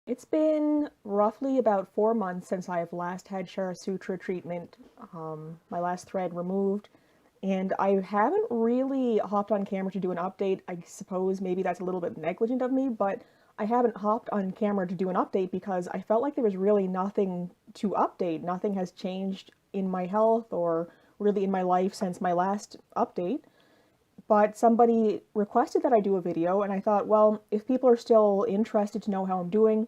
It's been roughly about 4 months since I've last had Kshara Sutra treatment, my last thread removed, and I haven't really hopped on camera to do an update. I suppose maybe that's a little bit negligent of me, but I haven't hopped on camera to do an update because I felt like there was really nothing to update. Nothing has changed in my health or really in my life since my last update. But somebody requested that I do a video, and I thought, well, if people are still interested to know how I'm doing,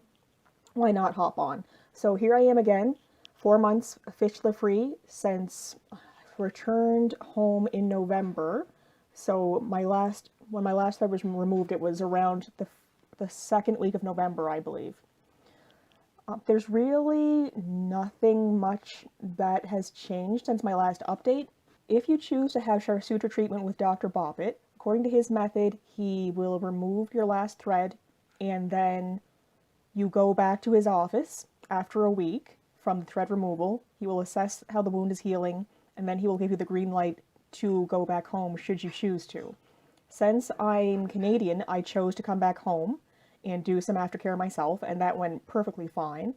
why not hop on? So here I am again, 4 months fistula free since I returned home in November. So when my last thread was removed, it was around the second week of November, I believe. There's really nothing much that has changed since my last update. If you choose to have Kshar Sutra treatment with Dr. Bapat, according to his method, he will remove your last thread and then you go back to his office after a week from the thread removal. He will assess how the wound is healing, and then he will give you the green light to go back home should you choose to. Since I'm Canadian, I chose to come back home and do some aftercare myself, and that went perfectly fine.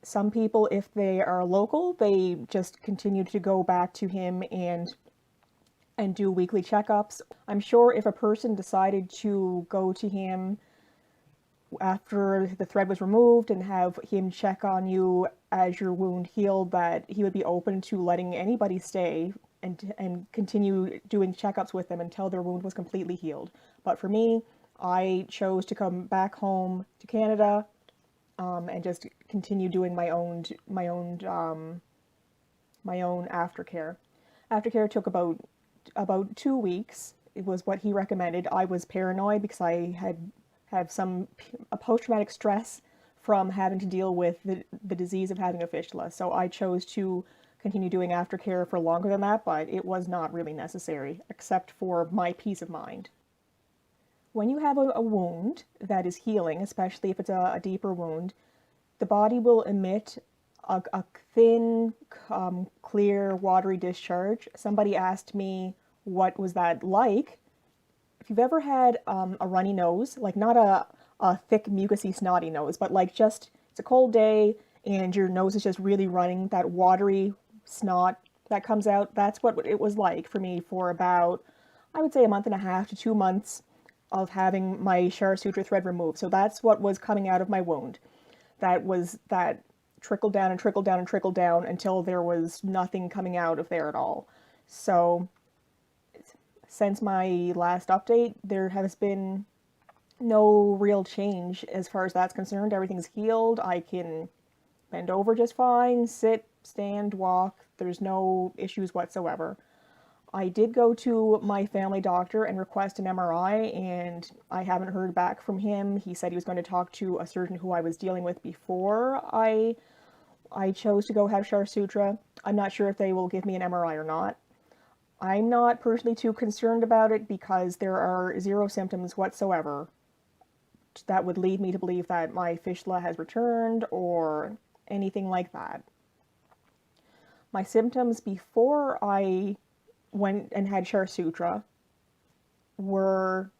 Some people, if they are local, they just continue to go back to him and do weekly checkups. I'm sure if a person decided to go to him after the thread was removed and have him check on you as your wound healed, that he would be open to letting anybody stay and continue doing checkups with them until their wound was completely healed. But for me, I chose to come back home to Canada and just continue doing my own aftercare. Aftercare took about 2 weeks. It was what he recommended. I was paranoid because I had some post-traumatic stress from having to deal with the disease of having a fistula. So I chose to continue doing aftercare for longer than that, but it was not really necessary, except for my peace of mind. When you have a wound that is healing, especially if it's a deeper wound, the body will emit a thin, clear, watery discharge. Somebody asked me what was that like. If you've ever had a runny nose, like not a thick, mucousy, snotty nose, but like just, it's a cold day and your nose is just really running, that watery snot that comes out, that's what it was like for me for about, I would say, a month and a half to 2 months of having my Kshara Sutra thread removed. So that's what was coming out of my wound. That trickled down and trickled down and trickled down until there was nothing coming out of there at all. So since my last update, there has been no real change as far as that's concerned. Everything's healed. I can bend over just fine, sit, stand, walk. There's no issues whatsoever. I did go to my family doctor and request an MRI, and I haven't heard back from him. He said he was going to talk to a surgeon who I was dealing with before I chose to go have Kshara Sutra. I'm not sure if they will give me an MRI or not. I'm not personally too concerned about it because there are zero symptoms whatsoever that would lead me to believe that my fistula has returned or anything like that. My symptoms before I went and had Kshara Sutra were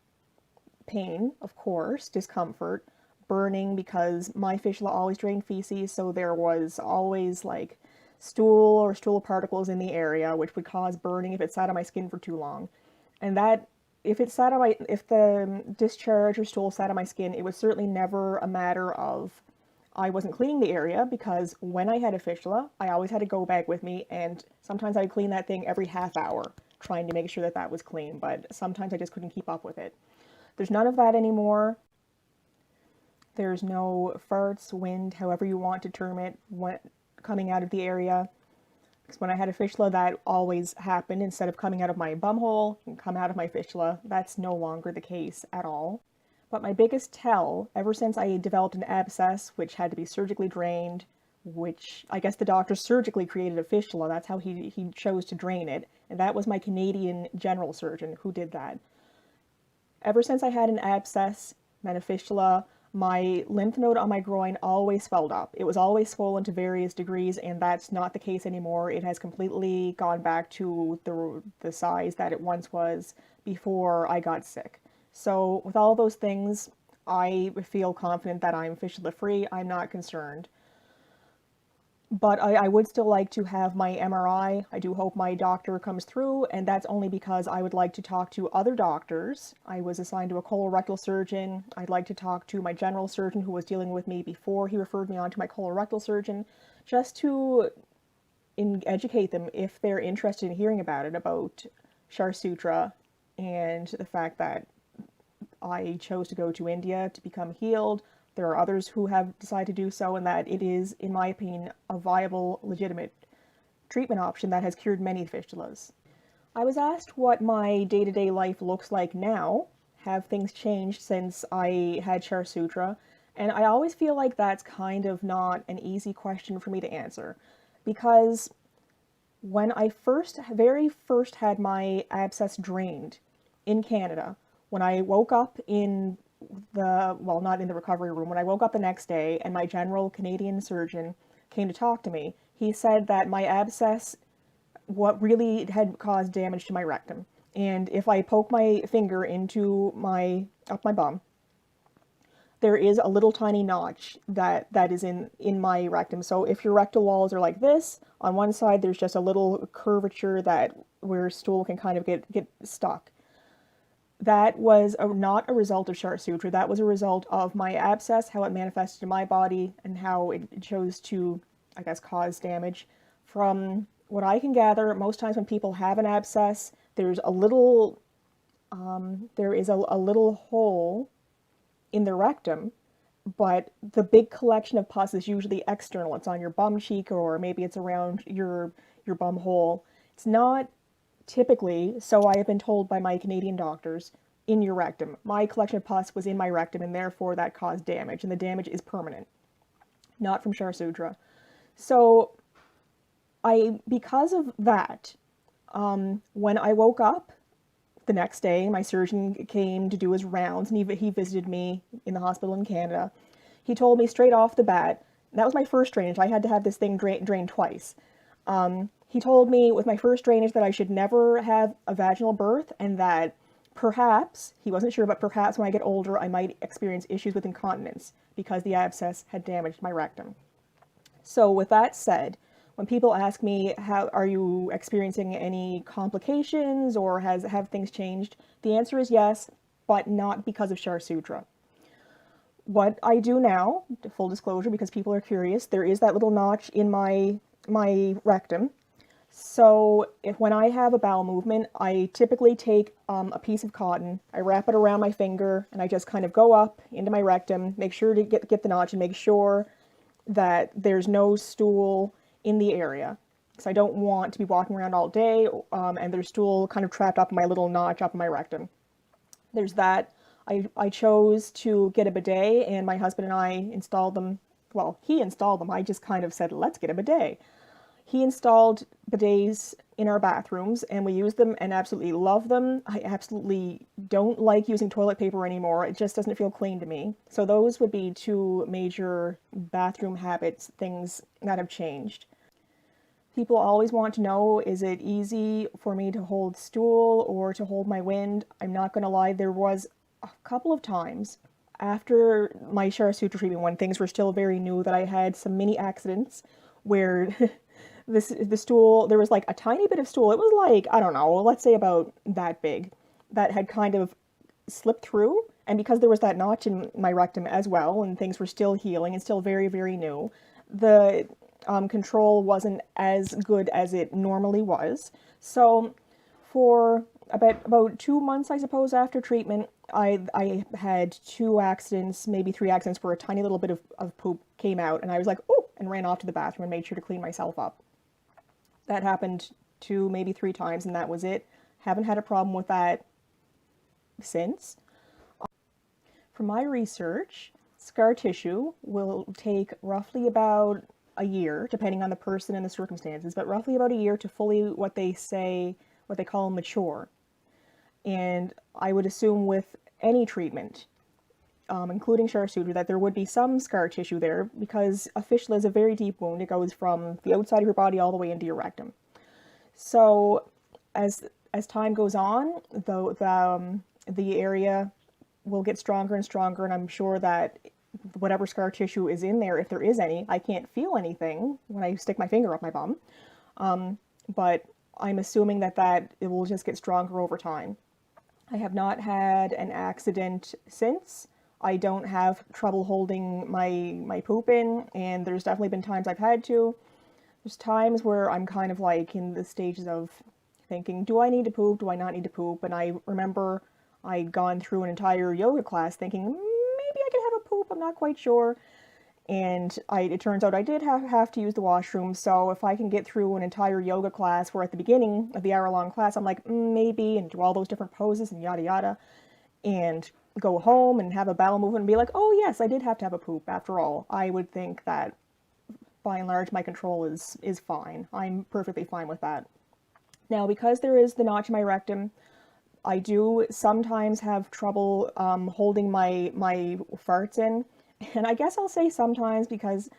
pain, of course, discomfort, burning because my fistula always drained feces, so there was always like stool or stool particles in the area, which would cause burning if it sat on my skin for too long. And that, if the discharge or stool sat on my skin, it was certainly never a matter of I wasn't cleaning the area, because when I had a fistula, I always had a go bag with me, and sometimes I'd clean that thing every half hour, trying to make sure that that was clean, but sometimes I just couldn't keep up with it. There's none of that anymore. There's no farts, wind, however you want to term it, coming out of the area. Because when I had a fistula, that always happened. Instead of coming out of my bumhole and come out of my fistula, that's no longer the case at all. But my biggest tell, ever since I developed an abscess, which had to be surgically drained, which I guess the doctor surgically created a fistula, that's how he chose to drain it, and that was my Canadian general surgeon who did that. Ever since I had an abscess, then a fistula, my lymph node on my groin always swelled up. It was always swollen to various degrees, and that's not the case anymore. It has completely gone back to the size that it once was before I got sick. So with all those things, I feel confident that I'm fistula free. I'm not concerned. But I would still like to have my MRI. I do hope my doctor comes through, and that's only because I would like to talk to other doctors. I was assigned to a colorectal surgeon. I'd like to talk to my general surgeon who was dealing with me before he referred me on to my colorectal surgeon, just to educate them if they're interested in hearing about it, about Kshar Sutra, and the fact that I chose to go to India to become healed. There are others who have decided to do so, and that it is, in my opinion, a viable, legitimate treatment option that has cured many fistulas. I was asked what my day-to-day life looks like now. Have things changed since I had Kshar Sutra? And I always feel like that's kind of not an easy question for me to answer, because when I very first had my abscess drained in Canada, when I woke up in well, not in the recovery room, when I woke up the next day and my general Canadian surgeon came to talk to me, he said that my abscess, what really had caused damage to my rectum. And if I poke my finger into up my bum, there is a little tiny notch that is in my rectum. So if your rectal walls are like this, on one side there's just a little curvature where stool can kind of get stuck. That was not a result of Kshar Sutra. That was a result of my abscess, how it manifested in my body, and how it chose to, I guess, cause damage. From what I can gather, most times when people have an abscess, there's a little, there is a little hole in the rectum, but the big collection of pus is usually external. It's on your bum cheek, or maybe it's around your bum hole. It's not typically, so I have been told by my Canadian doctors, in your rectum. My collection of pus was in my rectum, and therefore that caused damage, and the damage is permanent, not from Kshar Sutra. So because of that, when I woke up the next day, my surgeon came to do his rounds, and he visited me in the hospital in Canada. He told me straight off the bat, that was my first drainage. I had to have this thing drained twice. He told me with my first drainage that I should never have a vaginal birth, and that perhaps, he wasn't sure, but perhaps when I get older I might experience issues with incontinence because the abscess had damaged my rectum. So with that said, when people ask me, how are you experiencing any complications, or have things changed, the answer is yes, but not because of Kshar Sutra. What I do now, full disclosure because people are curious, there is that little notch in my rectum. So when I have a bowel movement, I typically take a piece of cotton, I wrap it around my finger, and I just kind of go up into my rectum, make sure to get the notch, and make sure that there's no stool in the area. So I don't want to be walking around all day, and there's stool kind of trapped up in my little notch up in my rectum. There's that. I chose to get a bidet, and my husband and I installed them. Well, he installed them. I just kind of said, let's get a bidet. He installed bidets in our bathrooms, and we use them and absolutely love them. I absolutely don't like using toilet paper anymore. It just doesn't feel clean to me. So those would be two major bathroom habits, things that have changed. People always want to know, is it easy for me to hold stool or to hold my wind? I'm not going to lie, there was a couple of times after my Kshara Sutra treatment, when things were still very new, that I had some mini accidents where the stool, there was like a tiny bit of stool. It was like, I don't know, let's say about that big, that had kind of slipped through. And because there was that notch in my rectum as well, and things were still healing and still very, very new, the control wasn't as good as it normally was. So for about 2 months, I suppose, after treatment, I had 2 accidents, maybe 3 accidents, where a tiny little bit of poop came out, and I was like, oh, and ran off to the bathroom and made sure to clean myself up. That happened 2, maybe 3 times, and that was it. Haven't had a problem with that since. From my research, scar tissue will take roughly about a year, depending on the person and the circumstances, but roughly about a year to fully, what they call mature. And I would assume with any treatment, including Kshara Sutra, that there would be some scar tissue there, because a fistula is a very deep wound. It goes from the outside of your body all the way into your rectum. So as time goes on, the area will get stronger and stronger, and I'm sure that whatever scar tissue is in there, if there is any, I can't feel anything when I stick my finger up my bum. But I'm assuming that it will just get stronger over time. I have not had an accident since. I don't have trouble holding my poop in, and there's definitely been times I've had to. There's times where I'm kind of like in the stages of thinking, do I need to poop? Do I not need to poop? And I remember I'd gone through an entire yoga class thinking, maybe I could have a poop, I'm not quite sure. And it turns out I did have to use the washroom, so if I can get through an entire yoga class where at the beginning of the hour-long class I'm like, maybe, and do all those different poses and yada yada, and go home and have a bowel movement and be like, oh yes, I did have to have a poop after all, I would think that by and large my control is fine. I'm perfectly fine with that. Now, because there is the notch in my rectum, I do sometimes have trouble holding my farts in. And I guess I'll say sometimes because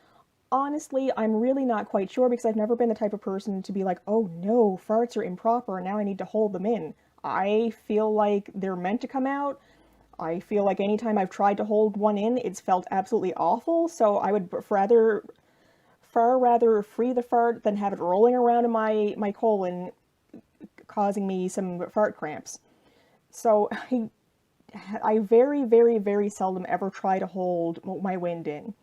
honestly, I'm really not quite sure because I've never been the type of person to be like, oh no, farts are improper and now I need to hold them in. I feel like they're meant to come out. I feel like anytime I've tried to hold one in, it's felt absolutely awful. So I would far rather free the fart than have it rolling around in my colon, causing me some fart cramps. So I very, very, very seldom ever try to hold my wind in.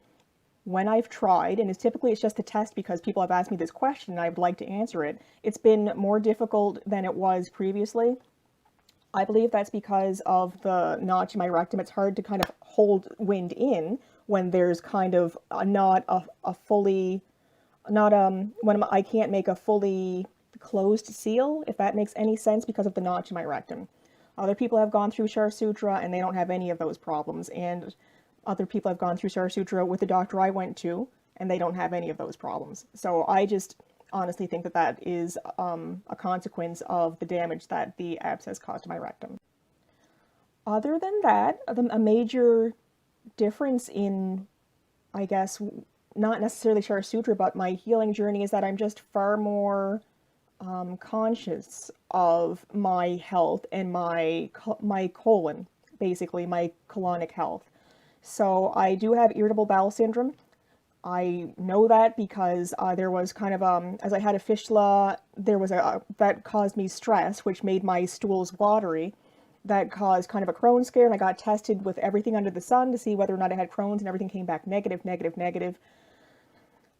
When I've tried, and it's just a test because people have asked me this question and I would like to answer it, it's been more difficult than it was previously. I believe that's because of the notch in my rectum. It's hard to kind of hold wind in when there's kind of not a fully, not when I can't make a fully closed seal, if that makes any sense, because of the notch in my rectum. Other people have gone through Kshar Sutra and they don't have any of those problems, and other people have gone through Kshar Sutra with the doctor I went to and they don't have any of those problems. So I just honestly think that is a consequence of the damage that the abscess caused to my rectum. Other than that, a major difference in, I guess, not necessarily Kshar Sutra, but my healing journey is that I'm just far more conscious of my health and my colon, basically my colonic health. So I do have irritable bowel syndrome. I know that because there was kind of as I had a fistula, there was that caused me stress, which made my stools watery. That caused kind of a Crohn's scare, and I got tested with everything under the sun to see whether or not I had Crohn's, and everything came back negative, negative, negative.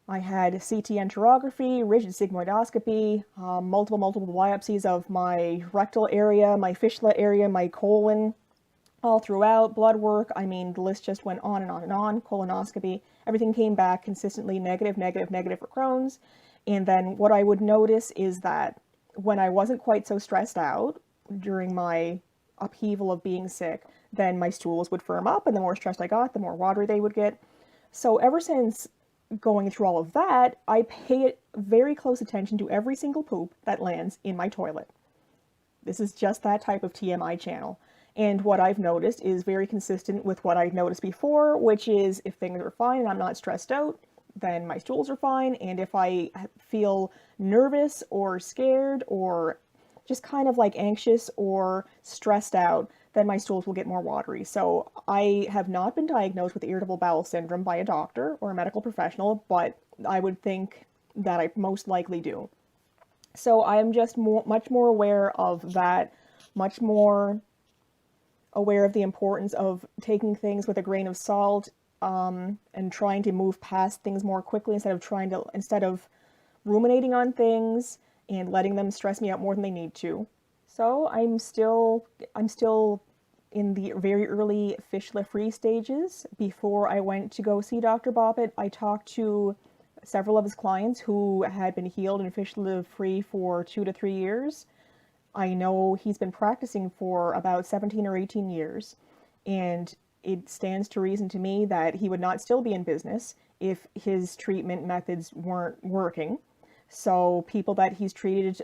I had CT enterography, rigid sigmoidoscopy, multiple biopsies of my rectal area, my fistula area, my colon, all throughout, blood work. I mean, the list just went on and on and on. Colonoscopy, everything came back consistently negative, negative, negative for Crohn's. And then what I would notice is that when I wasn't quite so stressed out during my upheaval of being sick, then my stools would firm up, and the more stressed I got, the more watery they would get. So ever since going through all of that, I pay very close attention to every single poop that lands in my toilet. This is just that type of TMI channel. And what I've noticed is very consistent with what I've noticed before, which is if things are fine and I'm not stressed out, then my stools are fine. And if I feel nervous or scared or just kind of like anxious or stressed out, then my stools will get more watery. So I have not been diagnosed with irritable bowel syndrome by a doctor or a medical professional, but I would think that I most likely do. So I am just much more aware of that, much more aware of the importance of taking things with a grain of salt, and trying to move past things more quickly instead of ruminating on things and letting them stress me out more than they need to. So I'm still in the very early fistula-free stages. Before I went to go see Dr. Bapat, I talked to several of his clients who had been healed and fistula-free for 2 to 3 years. I know he's been practicing for about 17 or 18 years, and it stands to reason to me that he would not still be in business if his treatment methods weren't working. So people that he's treated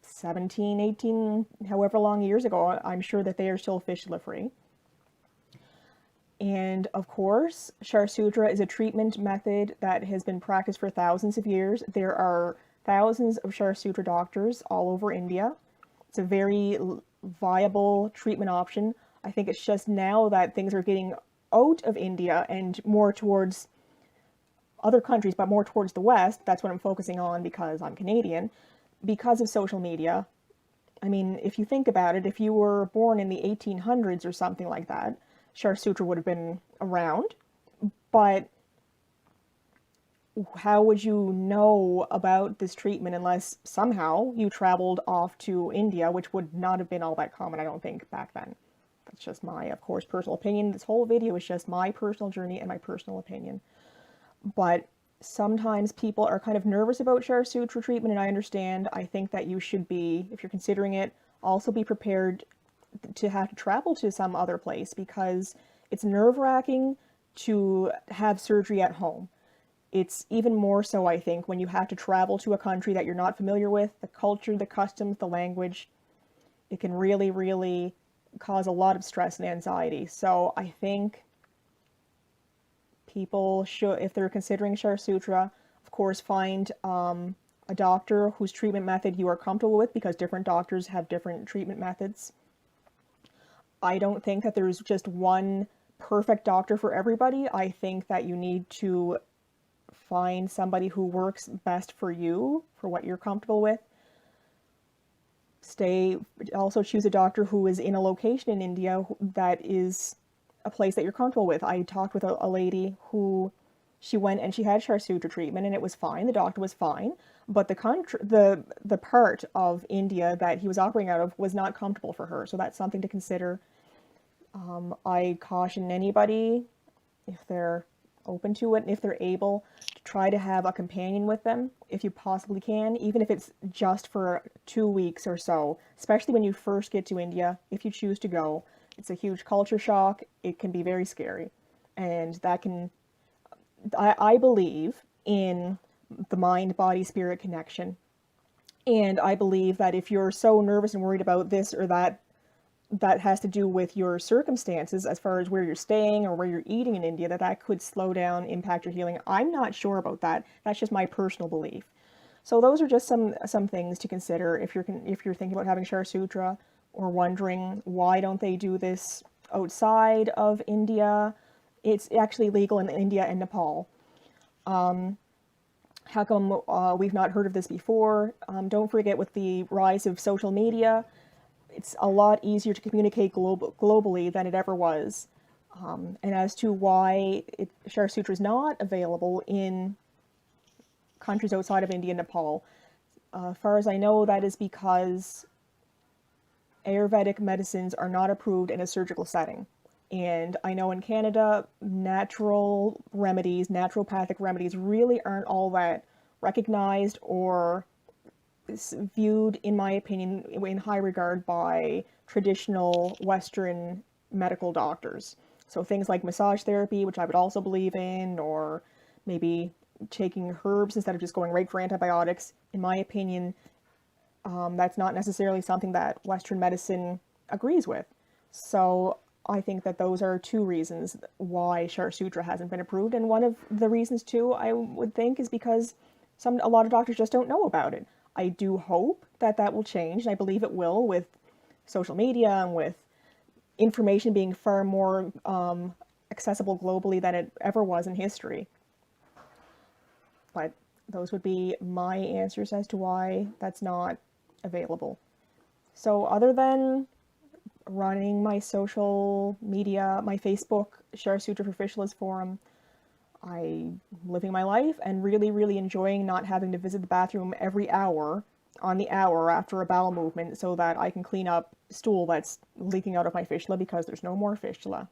17, 18, however long years ago, I'm sure that they are still fistula-free. And of course, Kshar Sutra is a treatment method that has been practiced for thousands of years. There are thousands of Kshar Sutra doctors all over India. It's a very viable treatment option. I think it's just now that things are getting out of India and more towards other countries, but more towards the West. That's what I'm focusing on because I'm Canadian, because of social media. I mean, if you think about it, if you were born in the 1800s or something like that, Kshar Sutra would have been around, but how would you know about this treatment unless somehow you traveled off to India, which would not have been all that common, I don't think, back then. That's just my, of course, personal opinion. This whole video is just my personal journey and my personal opinion. But sometimes people are kind of nervous about Kshara Sutra treatment, and I understand. I think that you should be, if you're considering it, also be prepared to have to travel to some other place, because it's nerve-wracking to have surgery at home. It's even more so, I think, when you have to travel to a country that you're not familiar with, the culture, the customs, the language. It can really, really cause a lot of stress and anxiety. So I think people should, if they're considering Kshara Sutra, of course, find a doctor whose treatment method you are comfortable with, because different doctors have different treatment methods. I don't think that there's just one perfect doctor for everybody. I think that you need to find somebody who works best for you, for what you're comfortable with. Also choose a doctor who is in a location in India that is a place that you're comfortable with. I talked with a lady who, she went and she had Kshara Sutra treatment and it was fine. The doctor was fine, but the part of India that he was operating out of was not comfortable for her. So that's something to consider. I caution anybody, if they're open to it and if they're able, to try to have a companion with them if you possibly can, even if it's just for 2 weeks or so, especially when you first get to India, if you choose to go. It's a huge culture shock. It can be very scary, and that can, I believe in the mind-body-spirit connection, and I believe that if you're so nervous and worried about this or that, that has to do with your circumstances as far as where you're staying or where you're eating in India, that could slow down, impact your healing. I'm not sure about that. That's just my personal belief. So those are just some things to consider if you're thinking about having Kshara Sutra, or wondering why don't they do this outside of India. It's actually legal in India and Nepal. How come we've not heard of this before? Don't forget, with the rise of social media, it's a lot easier to communicate globally than it ever was. And as to why Kshara Sutra is not available in countries outside of India and Nepal, as far as I know, that is because Ayurvedic medicines are not approved in a surgical setting. And I know in Canada, natural remedies, naturopathic remedies really aren't all that recognized or viewed, in my opinion, in high regard by traditional Western medical doctors. So things like massage therapy, which I would also believe in, or maybe taking herbs instead of just going right for antibiotics, in my opinion, that's not necessarily something that Western medicine agrees with. So I think that those are two reasons why Kshara Sutra hasn't been approved. And one of the reasons too, I would think, is because a lot of doctors just don't know about it. I do hope that that will change, and I believe it will, with social media and with information being far more accessible globally than it ever was in history. But those would be my answers as to why that's not available. So other than running my social media, my Facebook Kshara Sutra for Fistulas forum, I'm living my life and really, really enjoying not having to visit the bathroom every hour on the hour after a bowel movement so that I can clean up stool that's leaking out of my fistula, because there's no more fistula.